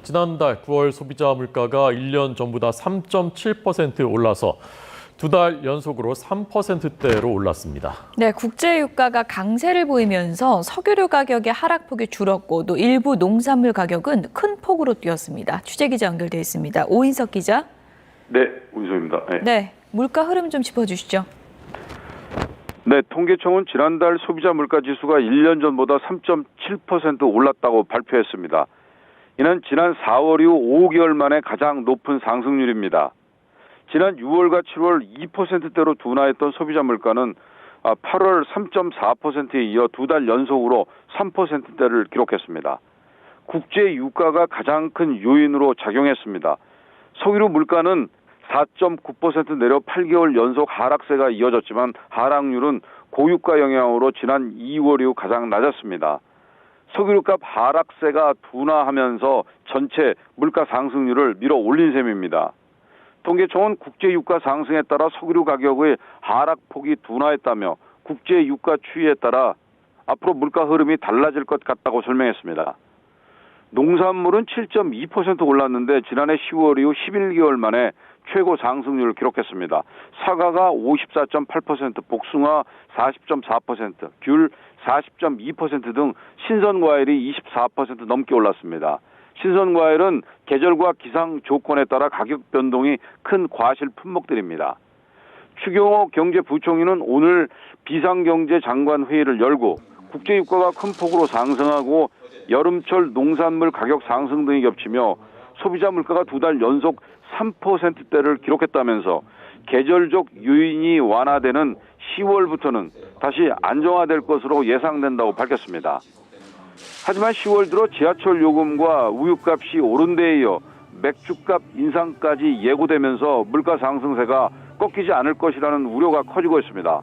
지난달 9월 소비자 물가가 1년 전보다 3.7% 올라서 두 달 연속으로 3%대로 올랐습니다. 네, 국제 유가가 강세를 보이면서 석유류 가격의 하락폭이 줄었고 또 일부 농산물 가격은 큰 폭으로 뛰었습니다. 취재기자 연결돼 있습니다. 오인석 기자. 네, 오인석입니다. 네, 물가 흐름 좀 짚어주시죠. 네, 통계청은 지난달 소비자 물가 지수가 1년 전보다 3.7% 올랐다고 발표했습니다. 이는 지난 4월 이후 5개월 만에 가장 높은 상승률입니다. 지난 6월과 7월 2%대로 둔화했던 소비자 물가는 8월 3.4%에 이어 두 달 연속으로 3%대를 기록했습니다. 국제 유가가 가장 큰 요인으로 작용했습니다. 석유류 물가는 4.9% 내려 8개월 연속 하락세가 이어졌지만 하락률은 고유가 영향으로 지난 2월 이후 가장 낮았습니다. 석유값 하락세가 둔화하면서 전체 물가 상승률을 밀어 올린 셈입니다. 통계청은 국제유가 상승에 따라 석유류 가격의 하락폭이 둔화했다며 국제유가 추이에 따라 앞으로 물가 흐름이 달라질 것 같다고 설명했습니다. 농산물은 7.2% 올랐는데 지난해 10월 이후 11개월 만에 최고 상승률을 기록했습니다. 사과가 54.8%, 복숭아 40.4%, 귤 40.2% 등 신선과일이 24% 넘게 올랐습니다. 신선과일은 계절과 기상 조건에 따라 가격 변동이 큰 과실 품목들입니다. 추경호 경제부총리는 오늘 비상경제장관 회의를 열고 국제유가가 큰 폭으로 상승하고 여름철 농산물 가격 상승 등이 겹치며 소비자 물가가 두 달 연속 3%대를 기록했다면서 계절적 요인이 완화되는 10월부터는 다시 안정화될 것으로 예상된다고 밝혔습니다. 하지만 10월 들어 지하철 요금과 우유값이 오른 데에 이어 맥주값 인상까지 예고되면서 물가 상승세가 꺾이지 않을 것이라는 우려가 커지고 있습니다.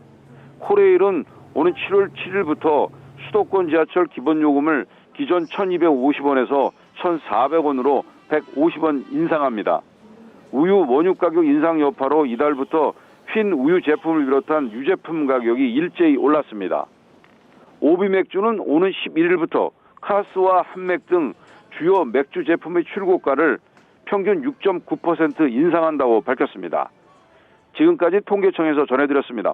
코레일은 오는 7월 7일부터 수도권 지하철 기본요금을 기존 1,250원에서 1,400원으로 150원 인상합니다. 우유 원유 가격 인상 여파로 이달부터 흰 우유 제품을 비롯한 유제품 가격이 일제히 올랐습니다. 오비맥주는 오는 11일부터 카스와 한맥 등 주요 맥주 제품의 출고가를 평균 6.9% 인상한다고 밝혔습니다. 지금까지 통계청에서 전해드렸습니다.